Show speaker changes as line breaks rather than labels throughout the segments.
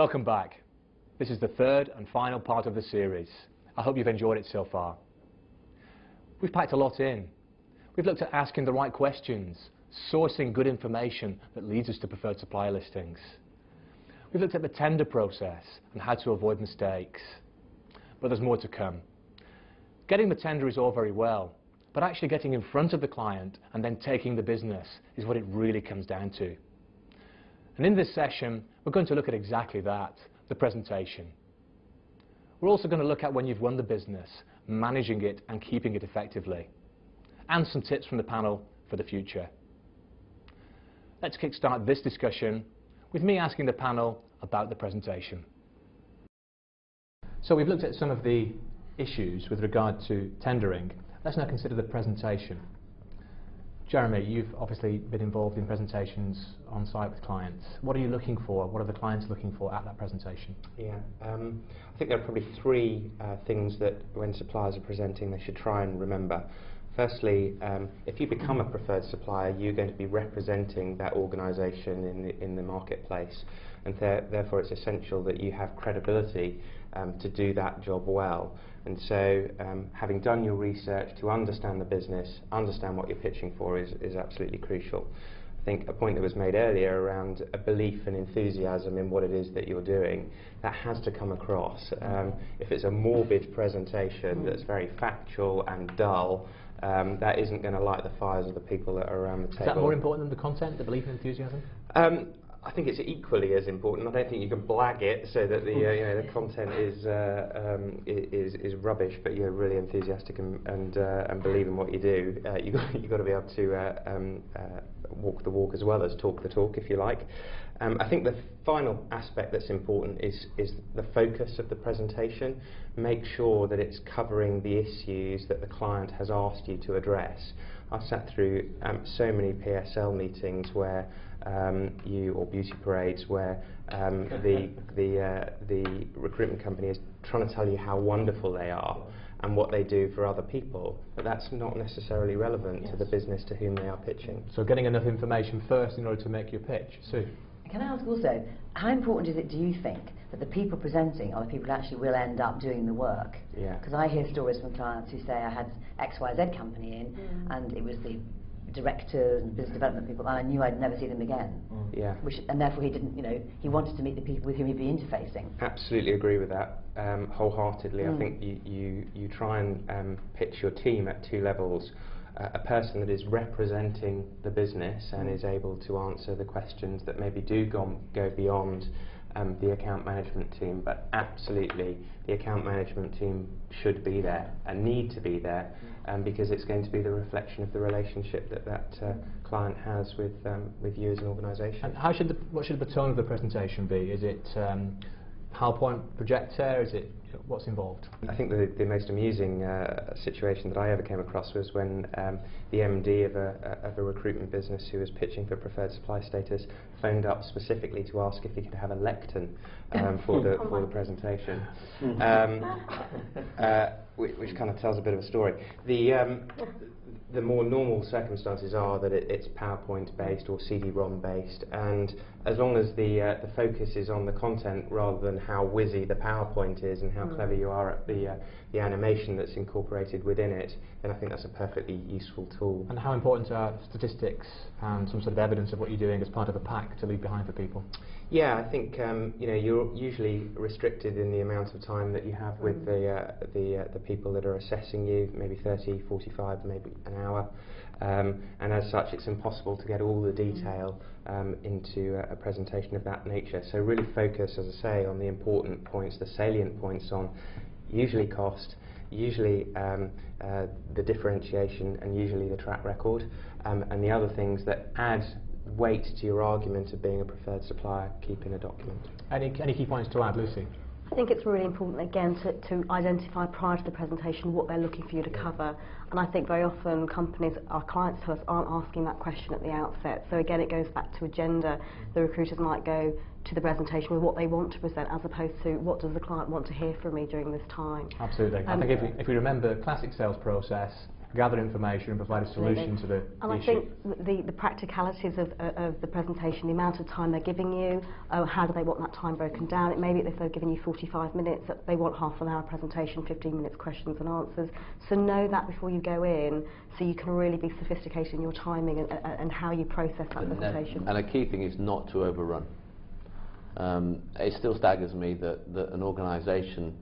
Welcome back. This is the third and final part of the series. I hope you've enjoyed it so far. We've packed a lot in. We've looked at asking the right questions, sourcing good information that leads us to preferred supplier listings. We've looked at the tender process and how to avoid mistakes. But there's more to come. Getting the tender is all very well, but actually getting in front of the client and then taking the business is what it really comes down to. And in this session, we're going to look at exactly that, the presentation. We're also going to look at when you've won the business, managing it and keeping it effectively, and some tips from the panel for the future. Let's kickstart this discussion with me asking the panel about the presentation. So we've looked at some of the issues with regard to tendering. Let's now consider the presentation. Jeremy, you've obviously been involved in presentations on site with clients. What are you looking for? What are the clients looking for at that presentation?
Yeah, I think there are probably three things that when suppliers are presenting they should try and remember. Firstly, if you become a preferred supplier, you're going to be representing that organisation in the marketplace, and therefore it's essential that you have credibility to do that job well. And so having done your research to understand the business, understand what you're pitching for is absolutely crucial. I think a point that was made earlier around a belief and enthusiasm in what it is that you're doing, that has to come across. If it's a morbid presentation that's very factual and dull, that isn't going to light the fires of the people that are around the table.
Is that more important than the content, the belief and enthusiasm?
I think it's equally as important. I don't think you can blag it so that the content is rubbish, but you're really enthusiastic and believe in what you do. You've got to be able to walk the walk as well as talk the talk, if you like. I think the final aspect that's important is the focus of the presentation. Make sure that it's covering the issues that the client has asked you to address. I've sat through so many PSL meetings where or beauty parades where the recruitment company is trying to tell you how wonderful they are and what they do for other people, but that's not necessarily relevant to the business to whom they are pitching.
So getting enough information first in order to make your pitch. Sue?
Can I ask also, how important is it, do you think, that the people presenting are the people who actually will end up doing the work?
Yeah.
Because I hear stories from clients who say, I had XYZ company in, and it was the directors and business development people, and I knew I'd never see them again.
Yeah.
And therefore he didn't, he wanted to meet the people with whom he'd be interfacing.
Absolutely agree with that, wholeheartedly. I think you try and pitch your team at two levels. A person that is representing the business and is able to answer the questions that maybe do go beyond the account management team, but absolutely the account management team should be there and need to be there because it's going to be the reflection of the relationship that client has with you as an organisation.
And what should the tone of the presentation be? Is it PowerPoint projector? Is it what's involved?
I think the most amusing situation that I ever came across was when the MD of a recruitment business who was pitching for preferred supply status phoned up specifically to ask if he could have a lectern for the presentation, which kind of tells a bit of a story. The more normal circumstances are that it's PowerPoint based or CD-ROM based, and as long as the focus is on the content rather than how whizzy the PowerPoint is and how clever you are at the animation that's incorporated within it, then I think that's a perfectly useful tool.
And how important are statistics and some sort of evidence of what you're doing as part of a pack to leave behind for people?
Yeah, I think you're usually restricted in the amount of time that you have with the people that are assessing you, maybe 30, 45, maybe an hour, and as such it's impossible to get all the detail into a presentation of that nature. So really focus, as I say, on the important points, the salient points on usually cost, usually the differentiation, and usually the track record, and the other things that add weight to your argument of being a preferred supplier, keep in a document.
Any key points to add, Lucy?
I think it's really important again to identify prior to the presentation what they're looking for you to cover, and I think very often our clients tell us aren't asking that question at the outset. So again, it goes back to agenda. The recruiters might go to the presentation with what they want to present as opposed to what does the client want to hear from me during this time.
Absolutely. I think if we remember classic sales process, gather information and provide a solution to the
And I
issue.
think the practicalities of the presentation, the amount of time they're giving you, how do they want that time broken down? It may be if they're giving you 45 minutes, that they want half an hour presentation, 15 minutes questions and answers. So know that before you go in, so you can really be sophisticated in your timing and how you process that presentation.
And a key thing is not to overrun. It still staggers me that an organisation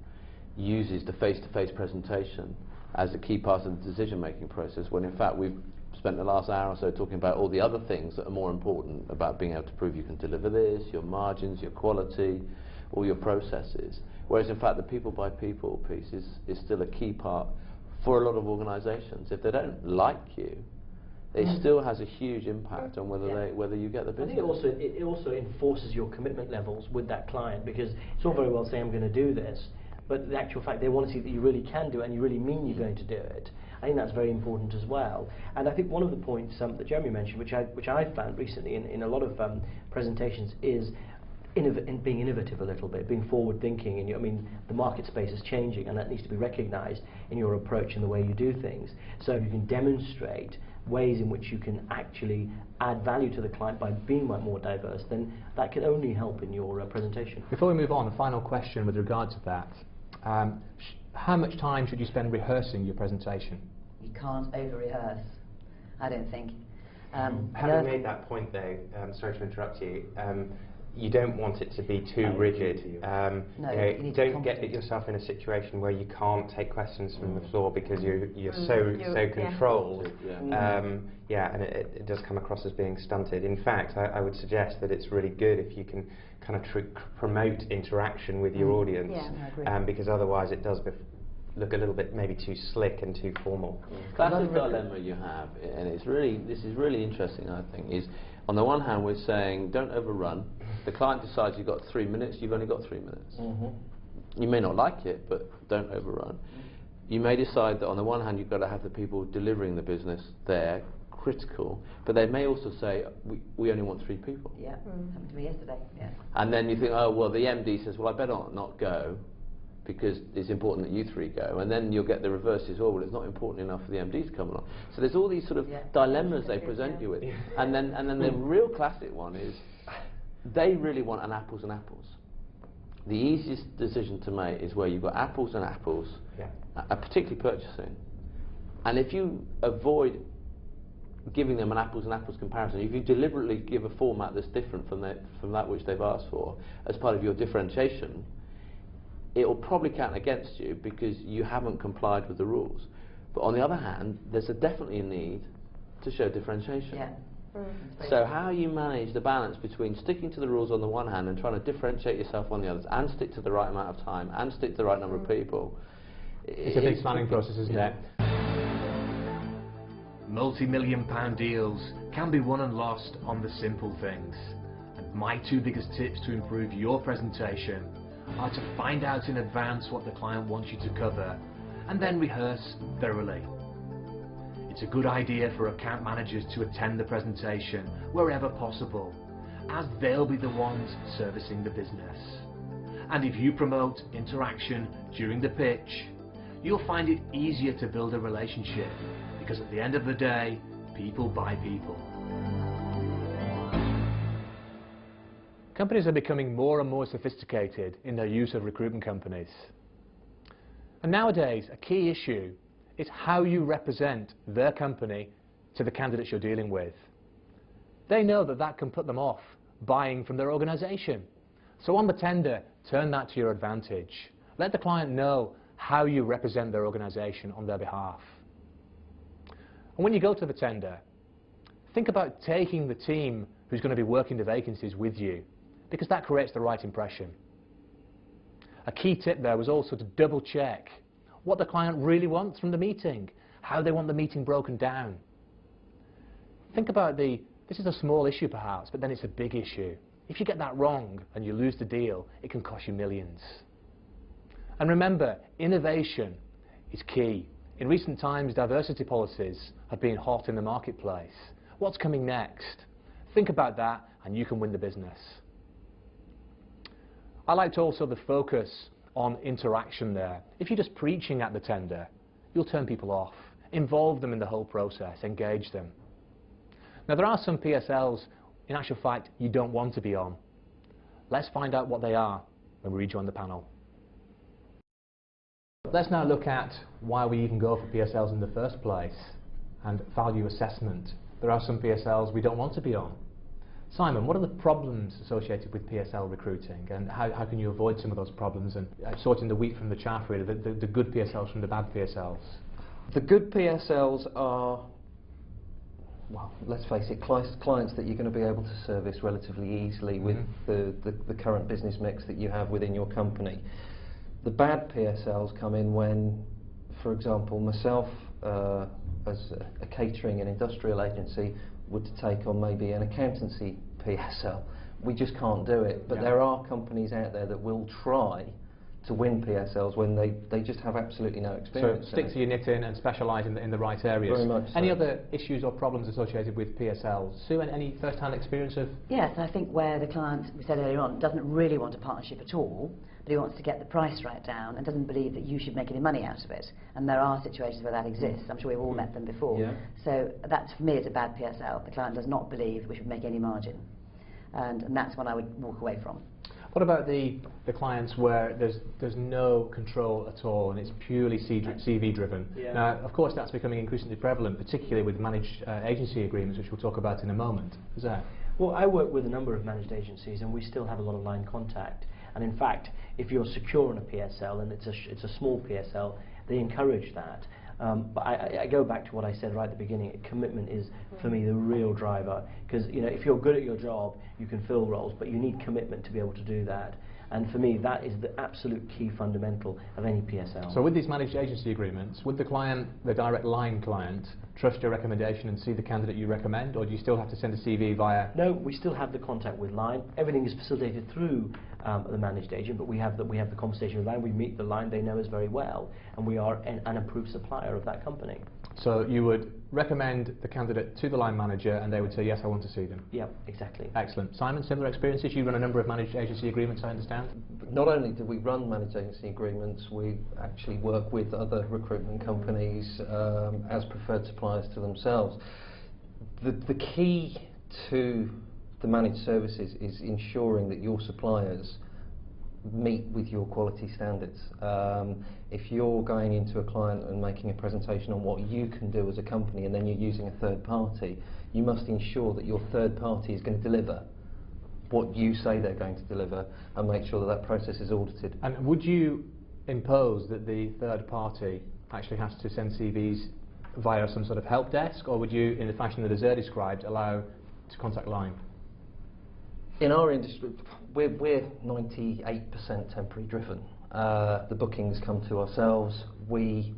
uses the face-to-face presentation as a key part of the decision-making process, when in fact we've spent the last hour or so talking about all the other things that are more important, about being able to prove you can deliver this, your margins, your quality, all your processes. Whereas in fact the people-by-people piece is still a key part for a lot of organisations. If they don't like you, it still has a huge impact on whether you get the business.
I think it also enforces your commitment levels with that client, because it's all very well saying I'm going to do this, but the actual fact they want to see that you really can do it and you really mean you're going to do it. I think that's very important as well. And I think one of the points that Jeremy mentioned, which I found recently in a lot of presentations, is being innovative a little bit, being forward thinking. And I mean, the market space is changing, and that needs to be recognised in your approach and the way you do things. So if you can demonstrate ways in which you can actually add value to the client by being more diverse, then that can only help in your presentation.
Before we move on, the final question with regard to that. How much time should you spend rehearsing your presentation?
You can't over-rehearse, I don't think.
Having made that point though, sorry to interrupt you, you don't want it to be too rigid.
No, you need to
don't get yourself in a situation where you can't take questions from the floor because you're so controlled. And it does come across as being stunted. In fact, I would suggest that it's really good if you can kind of promote interaction with your audience, because otherwise it does look a little bit maybe too slick and too formal.
That's the dilemma you have, and this is really interesting, I think, is on the one hand we're saying don't overrun. The client decides you've got 3 minutes, you've only got 3 minutes. You may not like it, but don't overrun. You may decide that on the one hand you've got to have the people delivering the business there, critical, but they may also say we only want 3 people.
Yeah, happened to me yesterday. Yeah.
And then you think, oh well, the MD says, well I better not go because it's important that you 3 go, and then you'll get the reverses. Oh well, it's not important enough for the MD to come along. So there's all these sort of dilemmas they present you with, and then the real classic one is they really want an apples and apples. The easiest decision to make is where you've got apples and apples, particularly purchasing, and if you avoid giving them an apples and apples comparison, if you deliberately give a format that's different from that which they've asked for as part of your differentiation, it will probably count against you because you haven't complied with the rules. But on the other hand, there's definitely a need to show differentiation.
Yeah.
So how you manage the balance between sticking to the rules on the one hand and trying to differentiate yourself on the others, and stick to the right amount of time, and stick to the right number of people,
it's a big planning process, isn't it?
Multi-million-pound deals can be won and lost on the simple things. And my 2 biggest tips to improve your presentation are to find out in advance what the client wants you to cover and then rehearse thoroughly. It's a good idea for account managers to attend the presentation wherever possible, as they'll be the ones servicing the business. And if you promote interaction during the pitch, you'll find it easier to build a relationship, because at the end of the day, people buy people.
Companies are becoming more and more sophisticated in their use of recruitment companies. And nowadays, a key issue is how you represent their company to the candidates you're dealing with. They know that that can put them off buying from their organisation. So on the tender, turn that to your advantage. Let the client know how you represent their organisation on their behalf. And when you go to the tender, think about taking the team who's going to be working the vacancies with you, because that creates the right impression. A key tip there was also to double check what the client really wants from the meeting, how they want the meeting broken down. Think about this is a small issue perhaps, but then it's a big issue. If you get that wrong and you lose the deal, it can cost you millions. And remember, innovation is key. In recent times, diversity policies have been hot in the marketplace. What's coming next? Think about that and you can win the business. I liked also the focus on interaction there. If you're just preaching at the tender, you'll turn people off. Involve them in the whole process, engage them. Now there are some PSLs, in actual fact, you don't want to be on. Let's find out what they are when we rejoin the panel. Let's now look at why we even go for PSLs in the first place and value assessment. There are some PSLs we don't want to be on. Simon, what are the problems associated with PSL recruiting, and how can you avoid some of those problems and sorting the wheat from the chaff, really, the good PSLs from the bad PSLs?
The good PSLs are, well, let's face it, clients that you're going to be able to service relatively easily with the current business mix that you have within your company. The bad PSLs come in when, for example, myself as a catering and industrial agency would take on maybe an accountancy PSL. We just can't do it, but there are companies out there that will try to win PSLs when they just have absolutely no experience.
So stick to your knitting and specialise in the right areas.
Very much so.
Any other issues or problems associated with PSLs? Sue, any first-hand experience of?
Yes, I think where the client, we said earlier on, doesn't really want a partnership at all, but he wants to get the price right down and doesn't believe that you should make any money out of it. And there are situations where that exists. I'm sure we've all met them before.
Yeah.
So that, for me, is a bad PSL. The client does not believe we should make any margin. And that's what I would walk away from.
What about the clients where there's no control at all and it's purely CV driven?
Yeah.
Now, of course, that's becoming increasingly prevalent, particularly with managed agency agreements, which we'll talk about in a moment. Is that?
Well, I work with a number of managed agencies, and we still have a lot of line contact. And in fact, if you're secure on a PSL, and it's a small PSL, they encourage that. But I go back to what I said right at the beginning. Commitment is, for me, the real driver. Because if you're good at your job, you can fill roles, but you need commitment to be able to do that. And for me, that is the absolute key fundamental of any PSL.
So with these managed agency agreements, would the client, the direct line client, trust your recommendation and see the candidate you recommend, or do you still have to send a CV via?
No, we still have the contact with line. Everything is facilitated through the managed agent, but we have the conversation with line. We meet the line; they know us very well, and we are an approved supplier of that company.
So you would recommend the candidate to the line manager, and they would say, yes, I want to see them.
Yeah, exactly.
Excellent. Simon, similar experiences? You run a number of managed agency agreements, I understand?
Not only do we run managed agency agreements, we actually work with other recruitment companies as preferred suppliers to themselves. The key to the managed services is ensuring that your suppliers meet with your quality standards. If you're going into a client and making a presentation on what you can do as a company and then you're using a third party, you must ensure that your third party is going to deliver what you say they're going to deliver and make sure that that process is audited.
And would you impose that the third party actually has to send CVs via some sort of help desk, or would you, in the fashion that Azure described, allow to contact line?
In our industry, we're 98% temporary driven. The bookings come to ourselves. We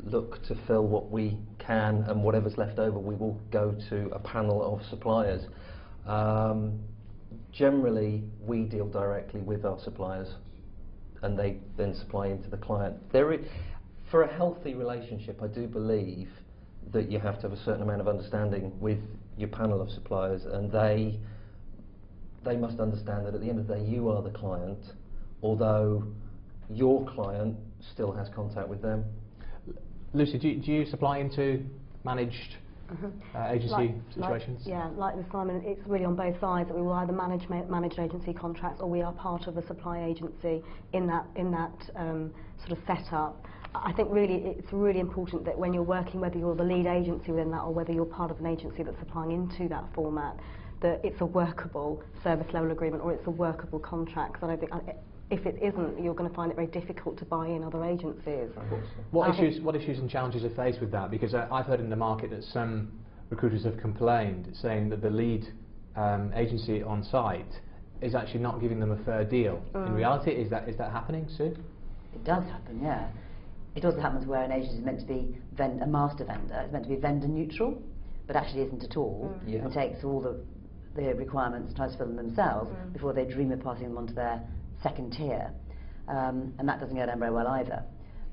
look to fill what we can, and whatever's left over we will go to a panel of suppliers. Generally, we deal directly with our suppliers and they then supply into the client. For a healthy relationship, I do believe that you have to have a certain amount of understanding with your panel of suppliers, and they must understand that at the end of the day you are the client, although your client still has contact with them.
Lucy, do you supply into managed agency situations?
Like with Simon, it's really on both sides, that we will either manage agency contracts, or we are part of a supply agency in that sort of setup. I think really it's really important that when you're working, whether you're the lead agency within that or whether you're part of an agency that's supplying into that format, that it's a workable service level agreement or it's a workable contract. Because I don't think, if it isn't, you're going to find it very difficult to buy in other agencies.
What issues and challenges are faced with that? Because I've heard in the market that some recruiters have complained, saying that the lead agency on site is actually not giving them a fair deal. In reality, is that happening, Sue?
It does happen, yeah. It also happens where an agency is meant to be a master vendor. It's meant to be vendor neutral, but actually isn't at all, and takes all the requirements, tries to fill them themselves before they dream of passing them on to their second tier, and that doesn't go down very well either.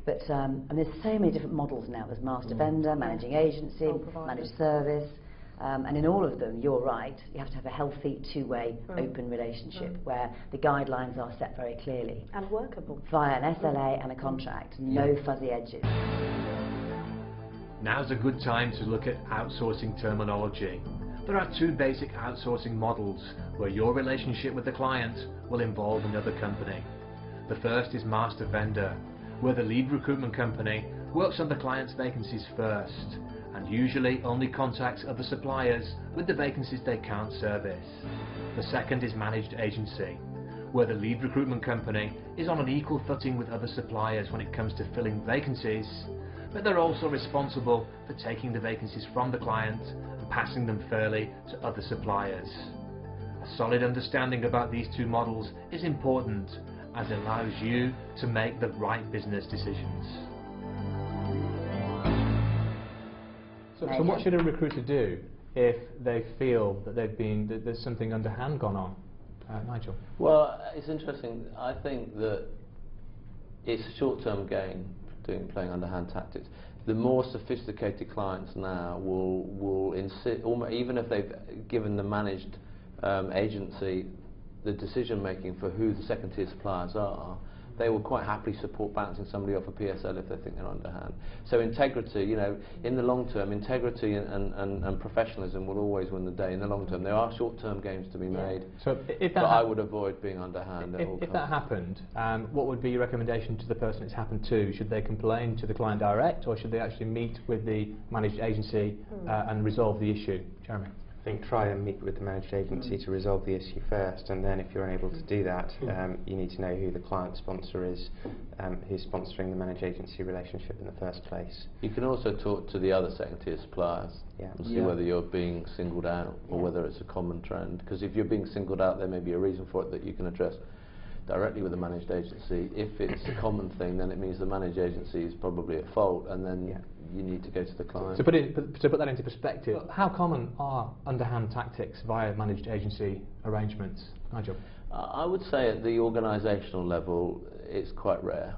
But and there's so many different models now. There's master vendor, managing agency, managed service, and in all of them, you're right, you have to have a healthy two-way open relationship where the guidelines are set very clearly.
And workable.
Via an SLA and a contract, no fuzzy edges.
Now's a good time to look at outsourcing terminology. There are two basic outsourcing models where your relationship with the client will involve another company. The first is master vendor, where the lead recruitment company works on the client's vacancies first and usually only contacts other suppliers with the vacancies they can't service. The second is managed agency, where the lead recruitment company is on an equal footing with other suppliers when it comes to filling vacancies, but they're also responsible for taking the vacancies from the client and passing them fairly to other suppliers. A solid understanding about these two models is important, as it allows you to make the right business decisions.
So what should a recruiter do if they feel that there's something underhand gone on? Nigel?
Well, it's interesting. I think that it's a short-term gain playing underhand tactics. The more sophisticated clients now will insist, even if they've given the managed agency the decision making for who the second tier suppliers are, they will quite happily support bouncing somebody off a PSL if they think they're underhand. So integrity, you know, in the long term, integrity and professionalism will always win the day. In the long term, there are short-term gains to be made,
so
but I would avoid being underhand at all
If
costs.
that happened, what would be your recommendation to the person it's happened to? Should they complain to the client direct, or should they actually meet with the managed agency and resolve the issue? Jeremy?
I think try and meet with the managed agency to resolve the issue first, and then if you're unable to do that, you need to know who the client sponsor is, who's sponsoring the managed agency relationship in the first place.
You can also talk to the other second tier suppliers and see whether you're being singled out or whether it's a common trend. Because if you're being singled out, there may be a reason for it that you can address directly with the managed agency. If it's a common thing, then it means the managed agency is probably at fault, and then you need to go to the client.
To put that into perspective, how common are underhand tactics via managed agency arrangements? Nigel?
I would say at the organisational level, it's quite rare.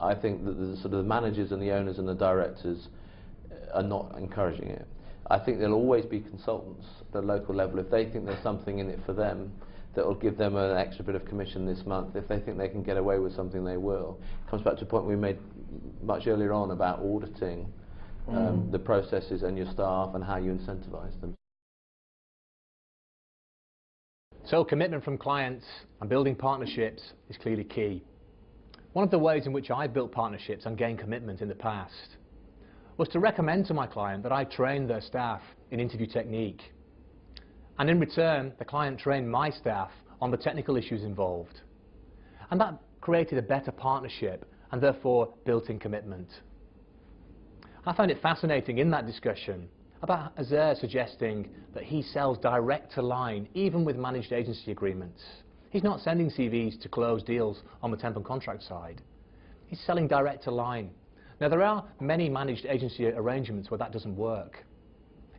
I think that the sort of the managers and the owners and the directors are not encouraging it. I think there'll always be consultants at the local level. If they think there's something in it for them that will give them an extra bit of commission this month, if they think they can get away with something, they will. It comes back to a point we made much earlier on about auditing the processes and your staff and how you incentivise them.
So commitment from clients and building partnerships is clearly key. One of the ways in which I built partnerships and gained commitment in the past was to recommend to my client that I train their staff in interview technique. And in return, the client trained my staff on the technical issues involved. And that created a better partnership and therefore built-in commitment. I found it fascinating in that discussion about Azar suggesting that he sells direct to line even with managed agency agreements. He's not sending CVs to close deals on the temp and contract side. He's selling direct to line. Now there are many managed agency arrangements where that doesn't work.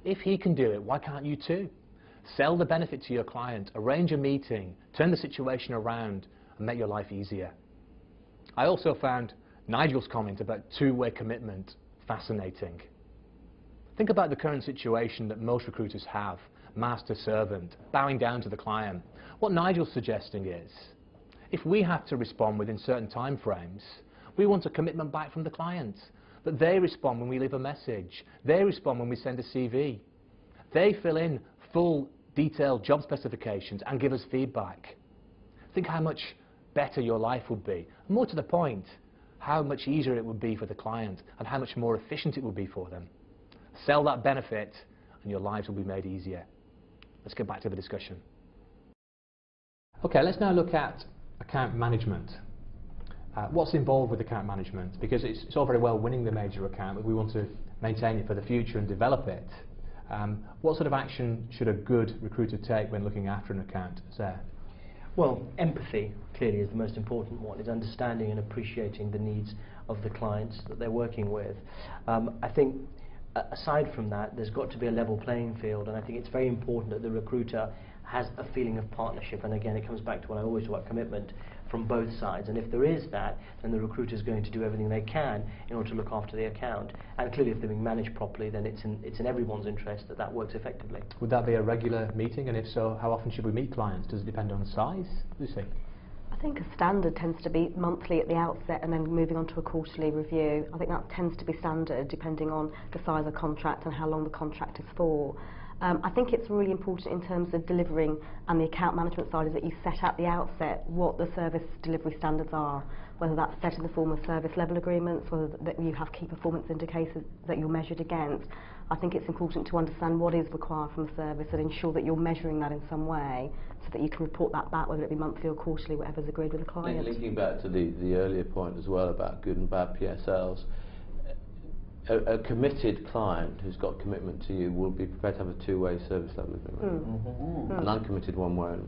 If he can do it, why can't you too? Sell the benefit to your client, arrange a meeting, turn the situation around and make your life easier. I also found Nigel's comment about two-way commitment fascinating. Think about the current situation that most recruiters have, master-servant, bowing down to the client. What Nigel's suggesting is, if we have to respond within certain time frames, we want a commitment back from the client. That they respond when we leave a message. They respond when we send a CV. They fill in full detailed job specifications and give us feedback. Think how much better your life would be. More to the point, how much easier it would be for the client and how much more efficient it would be for them. Sell that benefit and your lives will be made easier. Let's get back to the discussion. Okay, let's now look at account management. What's involved with account management? Because it's all very well winning the major account, but we want to maintain it for the future and develop it. What sort of action should a good recruiter take when looking after an account? Sarah?
Well, empathy clearly is the most important one, is understanding and appreciating the needs of the clients that they're working with. I think aside from that, there's got to be a level playing field, and I think it's very important that the recruiter has a feeling of partnership, and again it comes back to what I always talk about, commitment from both sides. And if there is that, then the recruiter is going to do everything they can in order to look after the account. And clearly if they're being managed properly, then it's in everyone's interest that that works effectively.
Would that be a regular meeting, and if so, how often should we meet clients? Does it depend on size? Lucy?
think a standard tends to be monthly at the outset and then moving on to a quarterly review. I think that tends to be standard depending on the size of contract and how long the contract is for. I think it's really important in terms of delivering and the account management side is that you set at the outset what the service delivery standards are, whether that's set in the form of service level agreements, whether that you have key performance indicators that you're measured against. I think it's important to understand what is required from the service and ensure that you're measuring that in some way so that you can report that back, whether it be monthly or quarterly, whatever's agreed with the client.
Linking back to the earlier point as well about good and bad PSLs, a committed client who's got commitment to you will be prepared to have a two-way service level agreement. An uncommitted one won't.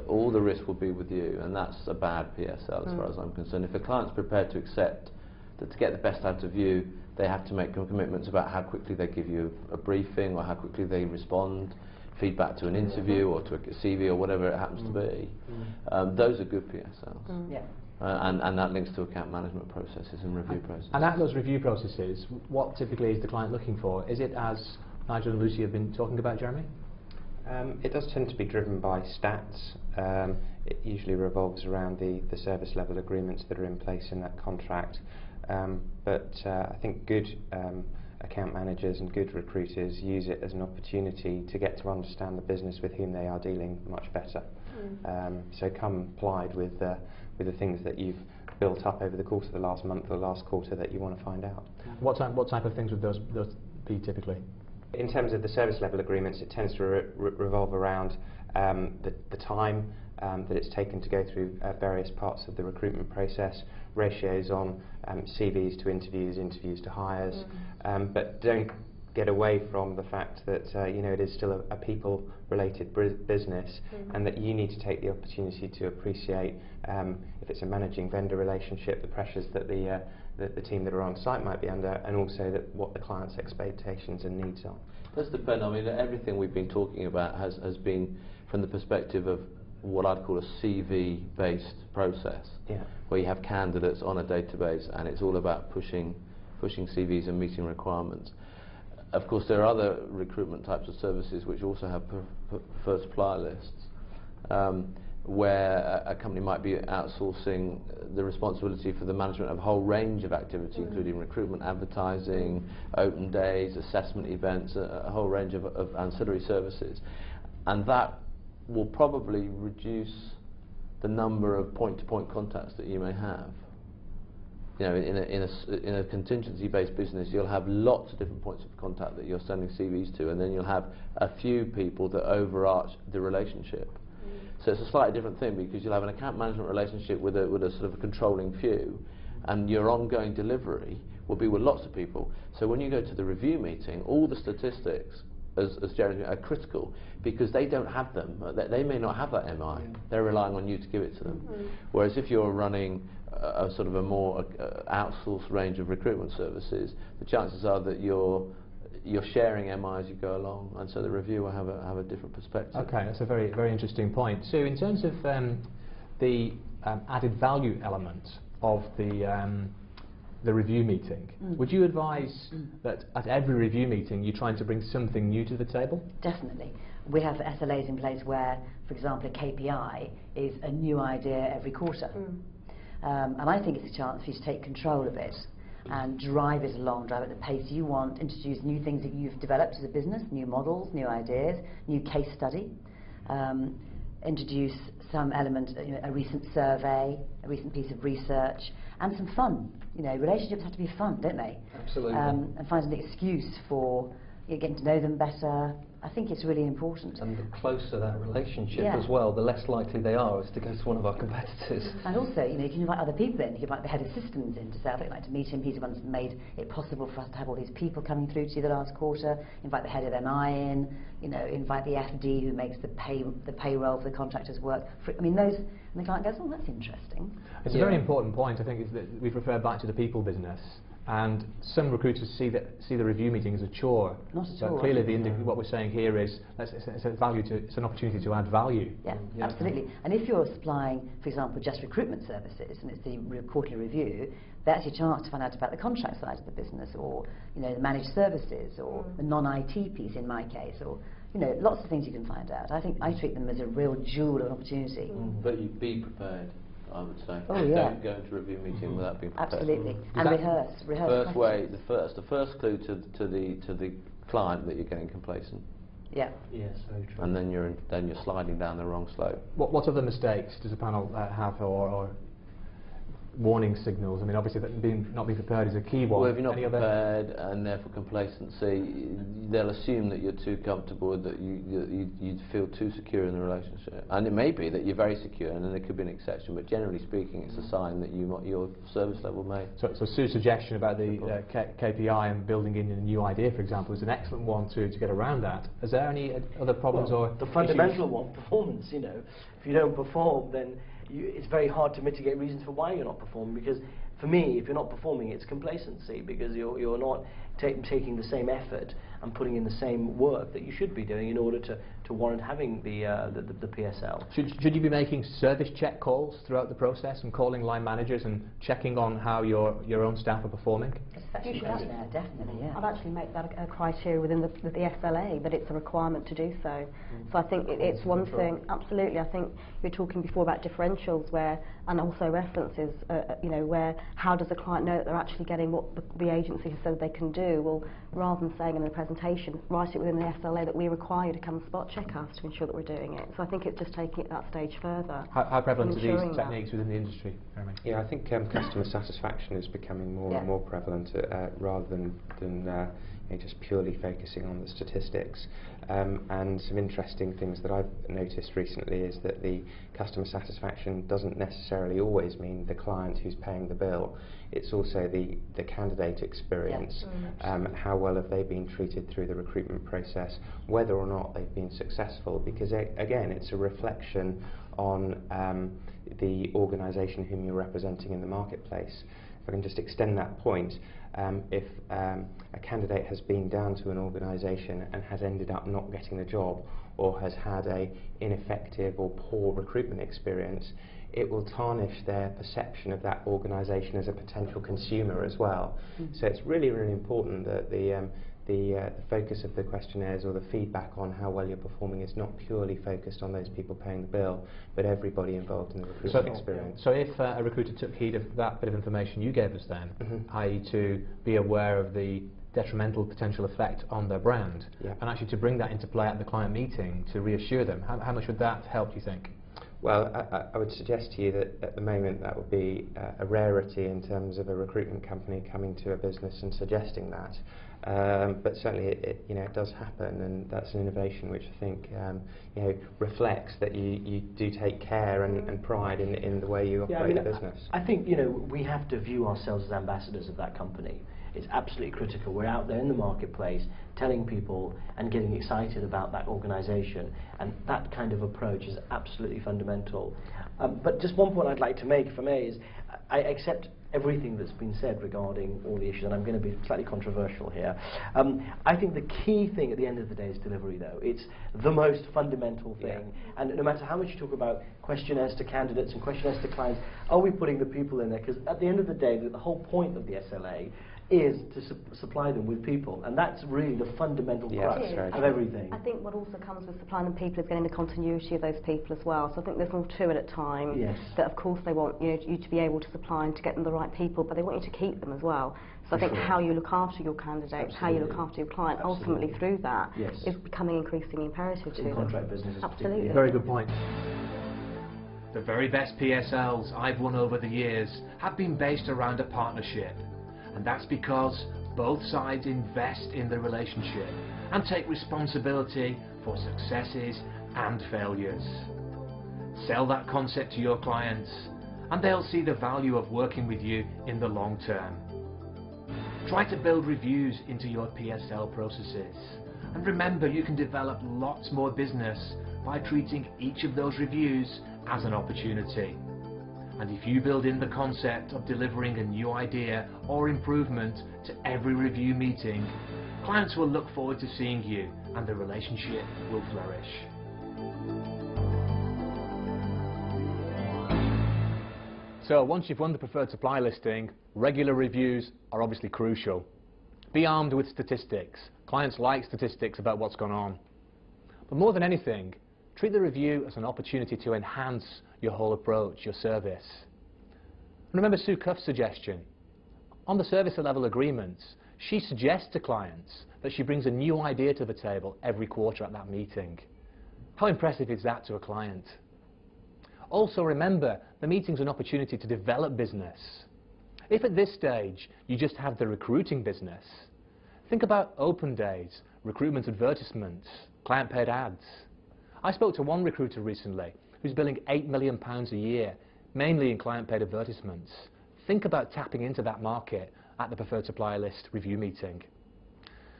All the risk will be with you, and that's a bad PSL as far as I'm concerned. If a client's prepared to accept that to get the best out of you, they have to make commitments about how quickly they give you a briefing or how quickly they respond, feedback to an interview or to a CV or whatever it happens to be. Those are good PSLs. And that links to account management processes and review processes.
And at those review processes, what typically is the client looking for? Is it, as Nigel and Lucy have been talking about, Jeremy?
It does tend to be driven by stats. It usually revolves around the service level agreements that are in place in that contract. But I think good account managers and good recruiters use it as an opportunity to get to understand the business with whom they are dealing much better. So come applied with the things that you've built up over the course of the last month or last quarter that you want to find out.
What type of things would those be typically?
In terms of the service level agreements, it tends to revolve around the time that it's taken to go through various parts of the recruitment process, ratios on CVs to interviews, interviews to hires, but don't get away from the fact that it is still a people-related business, and that you need to take the opportunity to appreciate if it's a managing vendor relationship, the pressures that the team that are on site might be under, and also what the client's expectations and needs are.
It does depend. I mean, everything we've been talking about has been from the perspective of what I'd call a CV-based process, where you have candidates on a database and it's all about pushing CVs and meeting requirements. Of course, there are other recruitment types of services which also have preferred supplier lists, where a company might be outsourcing the responsibility for the management of a whole range of activity, including recruitment, advertising, open days, assessment events, a whole range of ancillary services. And that will probably reduce the number of point-to-point contacts that you may have. In a contingency-based business, you'll have lots of different points of contact that you're sending CVs to, and then you'll have a few people that overarch the relationship. So it's a slightly different thing, because you'll have an account management relationship with a sort of a controlling few, and your ongoing delivery will be with lots of people. So when you go to the review meeting, all the statistics, as Jeremy, are critical, because they don't have them. They may not have that MI. They're relying on you to give it to them. Whereas if you're running a sort of a more outsourced range of recruitment services, the chances are that you're sharing MI as you go along, and so the review will have a different perspective.
Okay, that's a very, very interesting point. So in terms of the added value element of the review meeting, would you advise that at every review meeting you're trying to bring something new to the table?
Definitely. We have SLAs in place where, for example, a KPI is a new idea every quarter. And I think it's a chance for you to take control of it and drive it along, drive it at the pace you want, introduce new things that you've developed as a business, new models, new ideas, new case study, introduce some element, a recent survey, a recent piece of research, and some fun. Relationships have to be fun, don't they?
Absolutely.
And find an excuse for getting to know them better. I think it's really important.
And the closer that relationship as well, the less likely they are as to go to one of our competitors.
And also, you can invite other people in. You can invite the head of systems in to say, I'd like to meet him. He's the one who's made it possible for us to have all these people coming through to you the last quarter. Invite the head of MI in. Invite the FD who makes the payroll for the contractors work. And the client goes, oh, that's interesting.
It's a very important point. I think is that we've referred back to the people business. And some recruiters see the review meeting as a chore.
Not at all.
But clearly, what we're saying here is it's an opportunity to add value.
Yeah, absolutely. And if you're supplying, for example, just recruitment services, and it's the quarterly review, that's your chance to find out about the contract side of the business, or the managed services, or the non-IT piece in my case, or lots of things you can find out. I think I treat them as a real jewel of an opportunity.
But you be prepared. I would say.
Oh, yeah.
Don't go into a review meeting without being prepared.
Absolutely. And
that-
rehearse
First way,
questions.
the first clue to the client that you're getting complacent,
Yeah.
Yes, very true.
and then you're sliding down the wrong slope.
What other mistakes does a panel have, or warning signals? I mean, obviously, not being prepared is a key one.
Well, if you're not
Any other?
prepared and therefore complacency, they'll assume that you're too comfortable, that you feel too secure in the relationship. And it may be that you're very secure, and then there could be an exception, but generally speaking, it's a sign that your service level may...
So Sue's suggestion about the KPI and building in a new idea, for example, is an excellent one to get around that. Is there any other problems or
the fundamental
issues?
one, performance, you know. If you don't perform, then it's very hard to mitigate reasons for why you're not performing, because for me, if you're not performing, it's complacency, because you're not taking the same effort and putting in the same work that you should be doing in order to warrant having the PSL.
Should you be making service check calls throughout the process and calling line managers and checking on how your own staff are performing?
You should have that, definitely, yeah.
I'd actually make that a criteria within the SLA, that it's a requirement to do so. So I think it's one thing, absolutely. I think you were talking before about differentials, and also references, you know, where how does the client know that they're actually getting what the agency has said they can do? Well, rather than saying in the presentation, write it within the SLA that we require you to come and spot check us to ensure that we're doing it. So I think it's just taking it that stage further.
How prevalent are
ensuring
these
that.
techniques within the industry, Jeremy?
Yeah, I think customer satisfaction is becoming more and more prevalent rather than you know, just purely focusing on the statistics. And some interesting things that I've noticed recently is that the customer satisfaction doesn't necessarily always mean the client who's paying the bill. It's also the candidate experience. How well have they been treated through the recruitment process, whether or not they've been successful, because again, it's a reflection on the organisation whom you're representing in the marketplace. If I can just extend that point, if a candidate has been down to an organisation and has ended up not getting the job, or has had a ineffective or poor recruitment experience, it will tarnish their perception of that organisation as a potential consumer as well. So it's really, really important that the focus of the questionnaires or the feedback on how well you're performing is not purely focused on those people paying the bill, but everybody involved in the recruitment experience.
So if a recruiter took heed of that bit of information you gave us then, i.e. to be aware of the detrimental potential effect on their brand, and actually to bring that into play at the client meeting to reassure them, how much would that help, do you think?
Well, I would suggest to you that at the moment that would be a rarity in terms of a recruitment company coming to a business and suggesting that. But certainly it does happen, and that's an innovation which I think reflects that you do take care and pride in the way you operate the business.
I think we have to view ourselves as ambassadors of that company. It's absolutely critical. We're out there in the marketplace telling people and getting excited about that organisation, and that kind of approach is absolutely fundamental. But just one point I'd like to make, if I may, is I accept everything that's been said regarding all the issues, and I'm going to be slightly controversial here. I think the key thing at the end of the day is delivery, though. It's the most fundamental thing, and no matter how much you talk about questionnaires to candidates and questionnaires to clients, are we putting the people in there? Because at the end of the day, the whole point of the SLA is to supply them with people, and that's really the fundamental crux of everything.
I think what also comes with supplying them people is getting the continuity of those people as well. So I think there's all to it at times. That of course they want you to be able to supply and to get them the right people, but they want you to keep them as well. So I think how you look after your candidates, how you look after your client, ultimately through that is becoming increasingly imperative to them.
Contract business,
absolutely.
Very good point.
The very best PSLs I've won over the years have been based around a partnership. And that's because both sides invest in the relationship and take responsibility for successes and failures. Sell that concept to your clients and they'll see the value of working with you in the long term. Try to build reviews into your PSL processes, and remember you can develop lots more business by treating each of those reviews as an opportunity. And if you build in the concept of delivering a new idea or improvement to every review meeting, clients will look forward to seeing you and the relationship will flourish.
So once you've won the preferred supply listing, regular reviews are obviously crucial. Be armed with statistics. Clients like statistics about what's gone on. But more than anything, Treat the review as an opportunity to enhance your whole approach, your service. Remember Sue Cuff's suggestion. On the service level agreements, she suggests to clients that she brings a new idea to the table every quarter at that meeting. How impressive is that to a client? Also remember, the meeting's an opportunity to develop business. If at this stage you just have the recruiting business, think about open days, recruitment advertisements, client-paid ads. I spoke to one recruiter recently who's billing £8 million a year, mainly in client-paid advertisements. Think about tapping into that market at the preferred supplier list review meeting.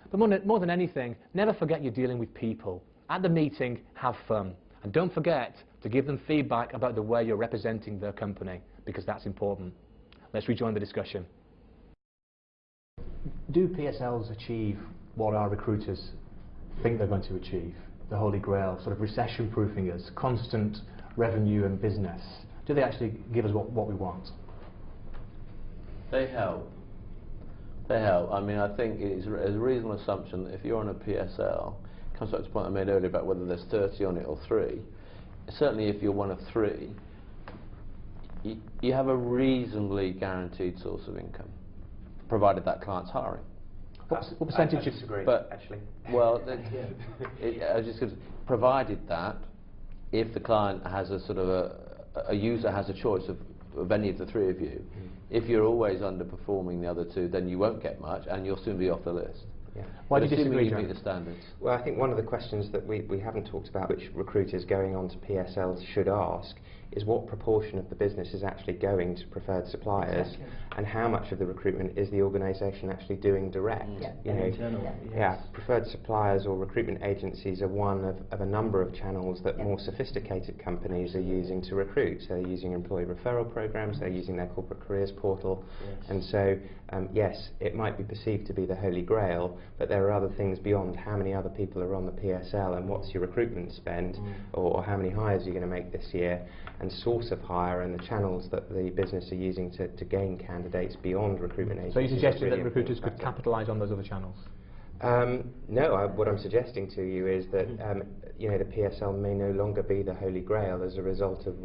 But more than anything, never forget you're dealing with people. At the meeting, have fun. And don't forget to give them feedback about the way you're representing their company, because that's important. Let's rejoin the discussion. Do PSLs achieve what our recruiters think they're going to achieve? The Holy Grail, sort of recession-proofing us, constant revenue and business. Do they actually give us what we want?
They help. They help. I mean, I think it's a reasonable assumption that if you're on a PSL, it comes back to the point I made earlier about whether there's 30 on it or 3. Certainly if you're one of 3, you have a reasonably guaranteed source of income, provided that client's hiring.
What percentage?
I disagree,
but,
actually.
Well, provided that if the client has a sort of a user has a choice of any of the 3 of you, if you're always underperforming the other 2, then you won't get much and you'll soon be off the list.
Yeah.
Why do you
assuming
disagree,
you meet
John?
the standards?
Well, I think one of the questions that we haven't talked about, which recruiters going on to PSLs should ask, is what proportion of the business is actually going to preferred suppliers, and how much of the recruitment is the organisation actually doing direct. You know,
internal.
yeah, preferred suppliers or recruitment agencies are one of a number of channels that more sophisticated companies are using to recruit. So they're using employee referral programs, they're using their corporate careers portal, and so yes, it might be perceived to be the Holy Grail, but there are other things beyond how many other people are on the PSL and what's your recruitment spend, or how many hires you're going to make this year, and source of hire and the channels that the business are using to gain candidates beyond recruitment agencies.
So you're suggesting that recruiters could capitalise on those other channels?
No, what I'm suggesting to you is that you know, the PSL may no longer be the Holy Grail as a result of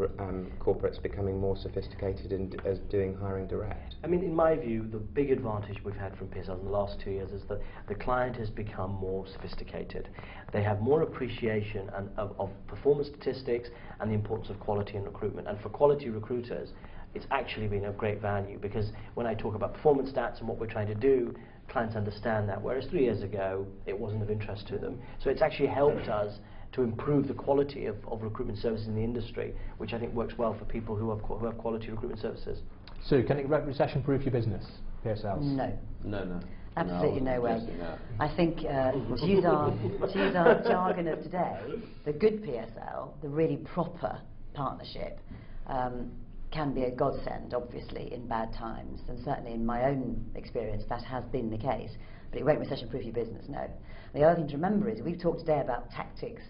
corporates becoming more sophisticated and as doing hiring direct.
I mean, in my view, the big advantage we've had from PSLs in the last 2 years is that the client has become more sophisticated. They have more appreciation of performance statistics and the importance of quality in recruitment. And for quality recruiters, it's actually been of great value, because when I talk about performance stats and what we're trying to do, clients understand that, whereas 3 years ago it wasn't of interest to them. So it's actually helped us to improve the quality of recruitment services in the industry, which I think works well for people who have quality recruitment services.
Sue, can it recession-proof your business, PSLs?
No.
No.
Absolutely no way.
No.
I think to use our jargon of today, the good PSL, the really proper partnership, can be a godsend, obviously, in bad times, and certainly in my own experience that has been the case, but it won't recession-proof your business, no. The other thing to remember is we've talked today about tactics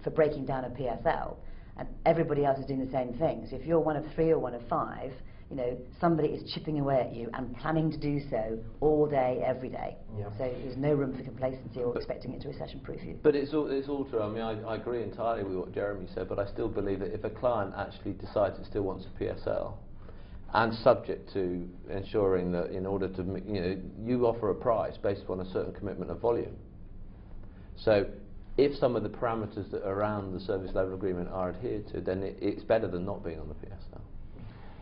for breaking down a PSL, and everybody else is doing the same thing. So if you're one of 3 or one of 5, you know, somebody is chipping away at you and planning to do so all day, every day. So there's no room for complacency or expecting it to recession-proof you.
But it's all true. I mean, I agree entirely with what Jeremy said, but I still believe that if a client actually decides it still wants a PSL, and subject to ensuring that in order to, you know, you offer a price based upon a certain commitment of volume. So if some of the parameters that are around the service level agreement are adhered to, then it's better than not being on the PSL.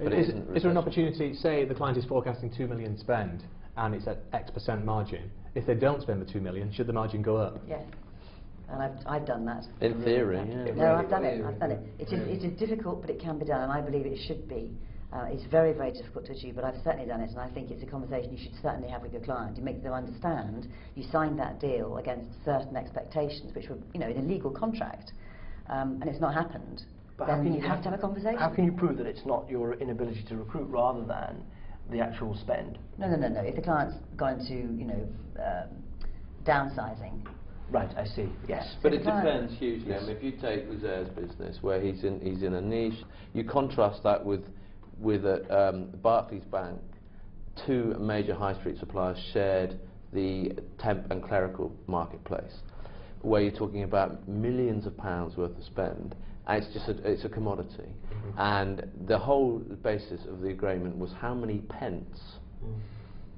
But
is there an opportunity, say the client is forecasting 2 million spend and it's at X% margin, if they don't spend the 2 million, should the margin go up?
Yes, and I've done that.
In theory, yeah.
No, I've done it. It is difficult, but it can be done, and I believe it should be. It's very, very difficult to achieve, but I've certainly done it, and I think it's a conversation you should certainly have with your client. You make them understand you signed that deal against certain expectations, which were, you know, in a legal contract, and it's not happened.
But
then you have to have a conversation.
How can you prove that it's not your inability to recruit rather than the actual spend?
No. If the client's gone to, you know, downsizing.
Right, I see. Yes.
But it depends hugely. I mean, if you take Uzaire's business, where he's in a niche, you contrast that with Barclays Bank. 2 major high street suppliers shared the temp and clerical marketplace. where you're talking about millions of pounds worth of spend, and it's a commodity. And the whole basis of the agreement was how many pence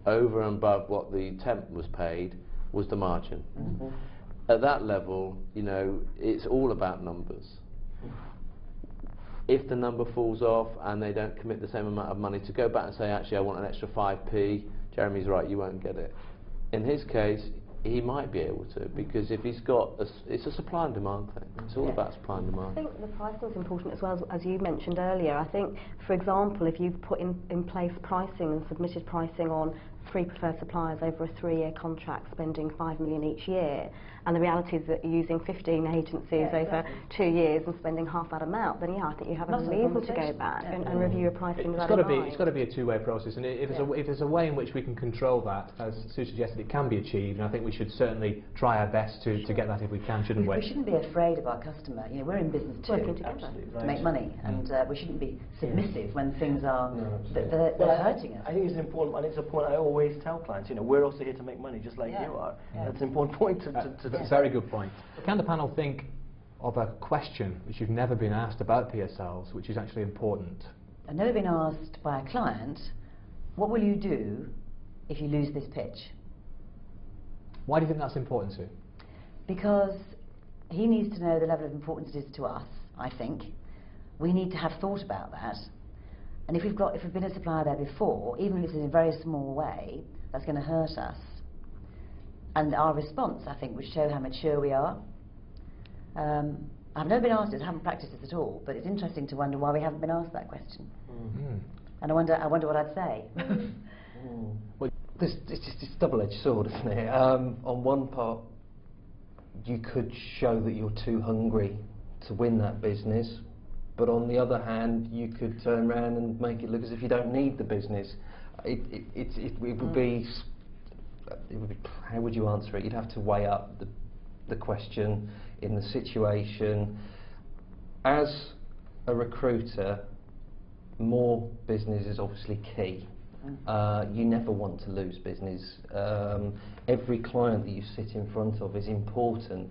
over and above what the temp was paid was the margin. At that level, you know, it's all about numbers. If the number falls off and they don't commit the same amount of money, to go back and say, actually I want an extra 5p, Jeremy's right, you won't get it. In his case, he might be able to, because if he's got it's a supply and demand thing. It's all about supply and
I
demand.
think the pricing is important as well, as you mentioned earlier. I think, for example, if you've put in place pricing and submitted pricing on 3 preferred suppliers over a 3-year contract, spending 5 million each year, and the reality is that you're using 15 agencies over 2 years and spending half that amount, then yeah, I think you have a reason to go back and review your pricing.
It's got to be a two-way process, and if there's a way in which we can control that, as Sue suggested, it can be achieved, and I think we should certainly try our best to get that if we can, shouldn't we?
We shouldn't be afraid of our customer. You know, we're in business too, to make money, and we shouldn't be submissive when things are they're hurting us.
I think it's important, and it's a point I always tell clients. You know, we're also here to make money, just like you are. That's an important point to
That's a very good point. Can the panel think of a question which you've never been asked about PSLs, which is actually important?
I've never been asked by a client, what will you do if you lose this pitch?
Why do you think that's important, Sue?
Because he needs to know the level of importance it is to us, I think. We need to have thought about that. And if we've been a supplier there before, even if it's in a very small way, that's going to hurt us. And our response, I think, would show how mature we are. I've never been asked it, I haven't practiced this at all, but it's interesting to wonder why we haven't been asked that question. And I wonder what I'd say.
Well, it's just double-edged sword, isn't it? On one part, you could show that you're too hungry to win that business, but on the other hand, you could turn around and make it look as if you don't need the business. It would be, how would you answer it? You'd have to weigh up the question in the situation. As a recruiter, more business is obviously key. You never want to lose business. Every client that you sit in front of is important.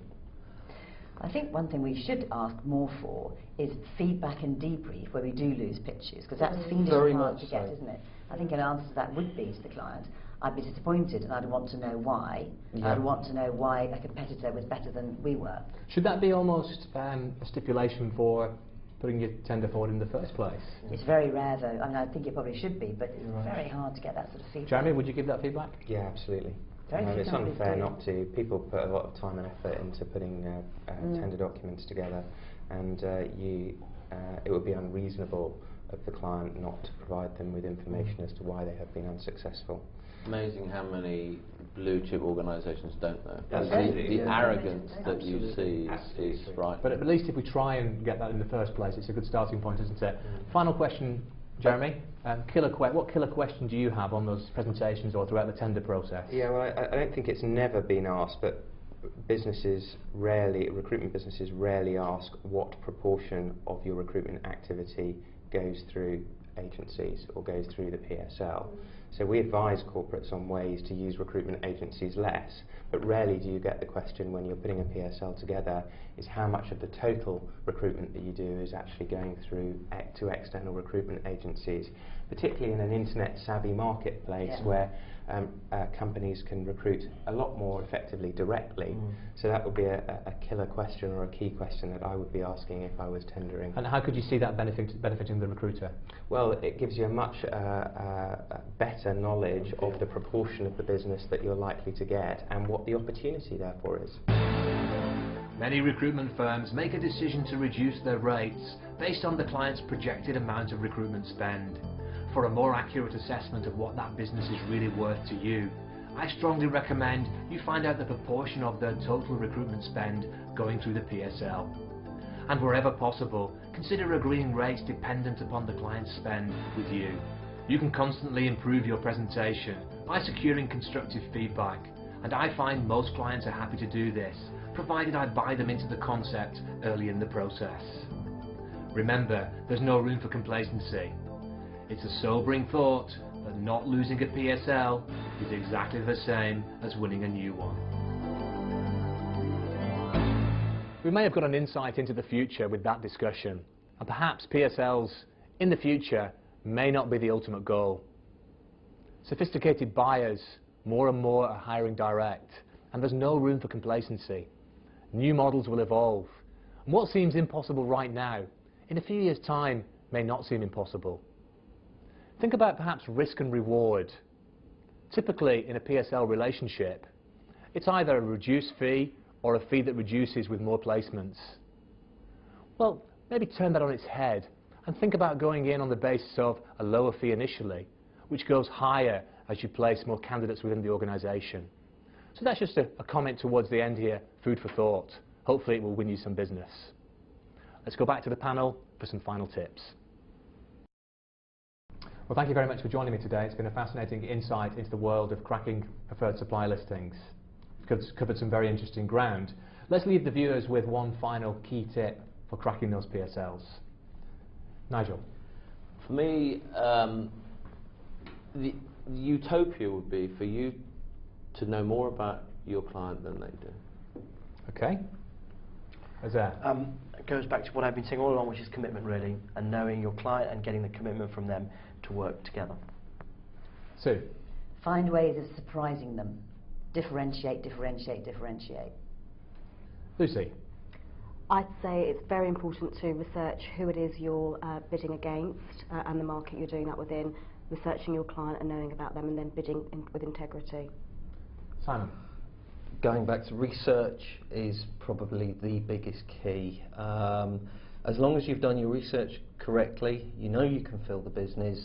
I think one thing we should ask more for is feedback and debrief where we do lose pitches, because that's fiendish hard to get, isn't it? I think an answer to that would be to the client, I'd be disappointed and I'd want to know why. I'd want to know why a competitor was better than we were.
Should that be almost a stipulation for putting your tender forward in the first place?
It's very rare though. I mean, I think it probably should be, but it's very hard to get that sort of feedback.
Jeremy, would you give that feedback?
Yeah, absolutely.
Very
it's
few
unfair
companies
not to. People put a lot of time and effort into putting tender documents together, and it would be unreasonable of the client not to provide them with information as to why they have been unsuccessful.
Amazing how many blue chip organisations don't know.
Absolutely.
The arrogance that you see is right.
But at least if we try and get that in the first place, it's a good starting point, isn't it? Final question, Jeremy. What killer question do you have on those presentations or throughout the tender process?
Yeah, well, I don't think it's never been asked, but recruitment businesses rarely ask what proportion of your recruitment activity goes through agencies or goes through the PSL. So we advise corporates on ways to use recruitment agencies less, but rarely do you get the question when you're putting a PSL together is how much of the total recruitment that you do is actually going through to external recruitment agencies, particularly in an internet savvy marketplace where companies can recruit a lot more effectively directly. So that would be a killer question or a key question that I would be asking if I was tendering.
And how could you see that benefiting the recruiter?
Well, it gives you a much better knowledge of the proportion of the business that you're likely to get and what the opportunity therefore is.
Many recruitment firms make a decision to reduce their rates based on the client's projected amount of recruitment spend. For a more accurate assessment of what that business is really worth to you, I strongly recommend you find out the proportion of their total recruitment spend going through the PSL. And wherever possible, consider agreeing rates dependent upon the client's spend with you. You can constantly improve your presentation by securing constructive feedback, and I find most clients are happy to do this, provided I buy them into the concept early in the process. Remember, there's no room for complacency. It's a sobering thought that not losing a PSL is exactly the same as winning a new one.
We may have got an insight into the future with that discussion, and perhaps PSLs in the future may not be the ultimate goal. Sophisticated buyers more and more are hiring direct, and there's no room for complacency. New models will evolve, and what seems impossible right now, in a few years' time, may not seem impossible. Think about perhaps risk and reward. Typically, in a PSL relationship, it's either a reduced fee or a fee that reduces with more placements. Well, maybe turn that on its head and think about going in on the basis of a lower fee initially, which goes higher as you place more candidates within the organisation. So that's just a comment towards the end here, food for thought. Hopefully it will win you some business. Let's go back to the panel for some final tips. Well, thank you very much for joining me today. It's been a fascinating insight into the world of cracking preferred supplier listings. We've covered some very interesting ground. Let's leave the viewers with one final key tip for cracking those PSLs. Nigel.
For me, the utopia would be for you to know more about your client than they do.
Okay. How's that?
It goes back to what I've been saying all along, which is commitment really, and knowing your client and getting the commitment from them to work together.
Sue.
Find ways of surprising them. Differentiate, differentiate, differentiate.
Lucy.
I'd say it's very important to research who it is you're bidding against and the market you're doing that within, researching your client and knowing about them, and then bidding with integrity.
Simon.
Going back to research is probably the biggest key. As long as you've done your research correctly, you know you can fill the business,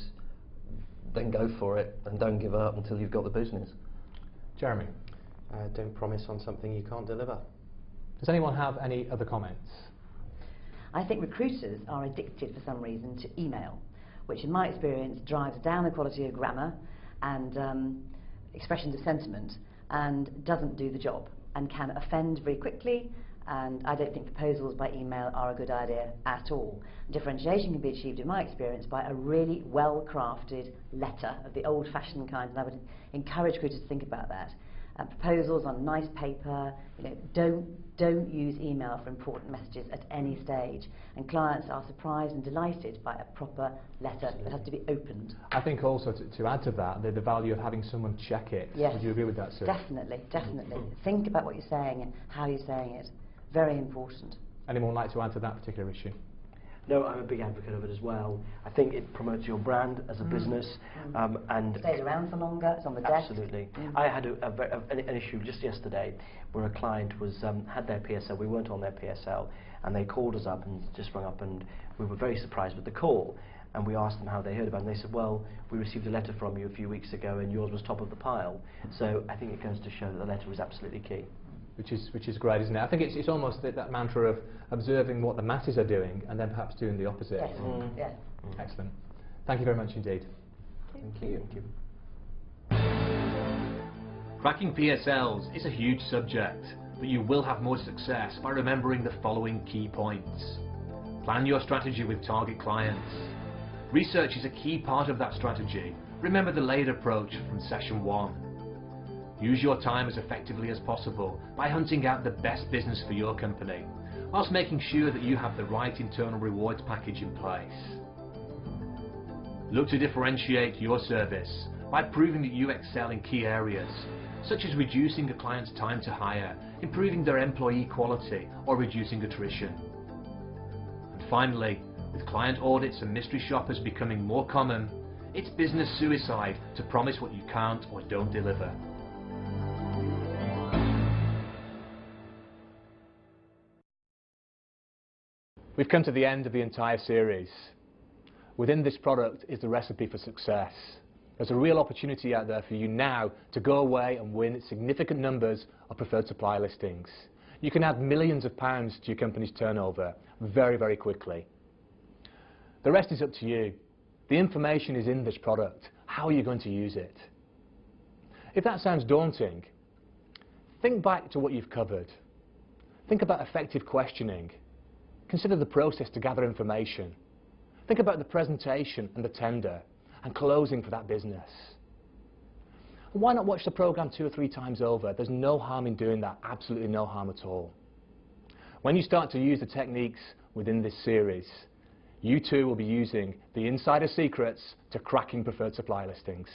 then go for it and don't give up until you've got the business.
Jeremy.
Don't promise on something you can't deliver.
Does anyone have any other comments?
I think recruiters are addicted for some reason to email, which in my experience drives down the quality of grammar and expressions of sentiment and doesn't do the job and can offend very quickly, and I don't think proposals by email are a good idea at all. Differentiation can be achieved in my experience by a really well crafted letter of the old fashioned kind, and I would encourage recruiters to think about that. Proposals on nice paper, don't use email for important messages at any stage, and clients are surprised and delighted by a proper letter that has to be opened.
I think also to add to that, the value of having someone check it.
Yes.
Would you agree with that, Sue?
Definitely, definitely. Think about what you're saying and how you're saying it. Very important.
Anyone like to add to that particular issue?
No, I'm a big advocate of it as well. I think it promotes your brand as a business, and
stays around for longer. It's on the desk.
Absolutely. I had an issue just yesterday where a client was had their PSL. We weren't on their PSL, and they called us up and just rung up, and we were very surprised with the call. And we asked them how they heard about it, and they said, well, we received a letter from you a few weeks ago, and yours was top of the pile. So I think it goes to show that the letter was absolutely key.
Which is great, isn't it? I think it's almost that mantra of observing what the masses are doing and then perhaps doing the opposite.
Yes. Yes.
Excellent. Thank you very much indeed.
Thank you. Thank you.
Cracking PSLs is a huge subject, but you will have more success by remembering the following key points. Plan your strategy with target clients. Research is a key part of that strategy. Remember the layered approach from session 1. Use your time as effectively as possible by hunting out the best business for your company, whilst making sure that you have the right internal rewards package in place. Look to differentiate your service by proving that you excel in key areas, such as reducing a client's time to hire, improving their employee quality, or reducing attrition. And finally, with client audits and mystery shoppers becoming more common, it's business suicide to promise what you can't or don't deliver.
We've come to the end of the entire series. Within this product is the recipe for success. There's a real opportunity out there for you now to go away and win significant numbers of preferred supplier listings. You can add millions of pounds to your company's turnover very, very quickly. The rest is up to you. The information is in this product. How are you going to use it? If that sounds daunting, think back to what you've covered. Think about effective questioning. Consider the process to gather information. Think about the presentation and the tender and closing for that business. And why not watch the programme 2 or 3 times over? There's no harm in doing that, absolutely no harm at all. When you start to use the techniques within this series, you too will be using the insider secrets to cracking preferred supplier listings.